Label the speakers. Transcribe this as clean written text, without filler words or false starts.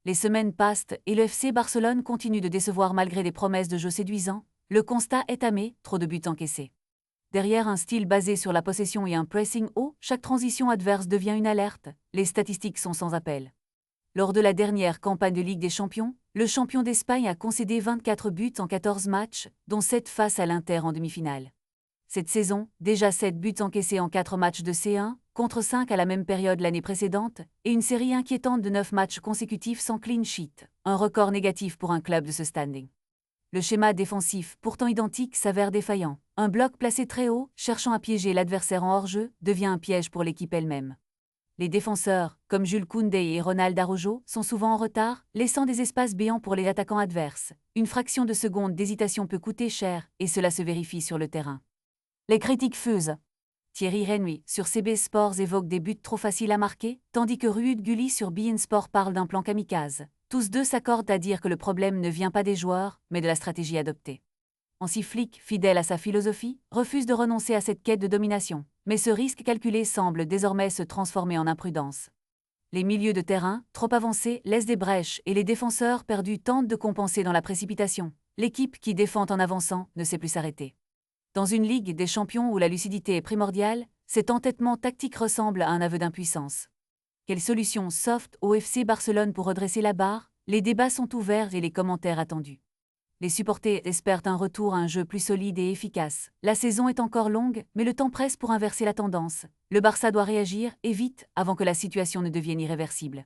Speaker 1: Les semaines passent et le FC Barcelone continue de décevoir malgré des promesses de jeu séduisants. Le constat est amer, trop de buts encaissés. Derrière un style basé sur la possession et un pressing haut, chaque transition adverse devient une alerte. Les statistiques sont sans appel. Lors de la dernière campagne de Ligue des Champions, le champion d'Espagne a concédé 24 buts en 14 matchs, dont 7 face à l'Inter en demi-finale. Cette saison, déjà 7 buts encaissés en 4 matchs de C1, contre 5 à la même période l'année précédente, et une série inquiétante de 9 matchs consécutifs sans clean sheet, un record négatif pour un club de ce standing. Le schéma défensif, pourtant identique, s'avère défaillant. Un bloc placé très haut, cherchant à piéger l'adversaire en hors-jeu, devient un piège pour l'équipe elle-même. Les défenseurs, comme Jules Koundé et Ronald Araujo, sont souvent en retard, laissant des espaces béants pour les attaquants adverses. Une fraction de seconde d'hésitation peut coûter cher, et cela se vérifie sur le terrain. Les critiques fusent. Thierry Henry sur CB Sports évoque des buts trop faciles à marquer, tandis que Ruud Gulli sur beIN Sport parle d'un plan kamikaze. Tous deux s'accordent à dire que le problème ne vient pas des joueurs, mais de la stratégie adoptée. Hansi Flick, fidèle à sa philosophie, refuse de renoncer à cette quête de domination, mais ce risque calculé semble désormais se transformer en imprudence. Les milieux de terrain, trop avancés, laissent des brèches et les défenseurs perdus tentent de compenser dans la précipitation. L'équipe qui défend en avançant ne sait plus s'arrêter. Dans une Ligue des champions où la lucidité est primordiale, cet entêtement tactique ressemble à un aveu d'impuissance. Quelle solution soft au FC Barcelone pour redresser la barre? Les débats sont ouverts et les commentaires attendus. Les supporters espèrent un retour à un jeu plus solide et efficace. La saison est encore longue, mais le temps presse pour inverser la tendance. Le Barça doit réagir, et vite, avant que la situation ne devienne irréversible.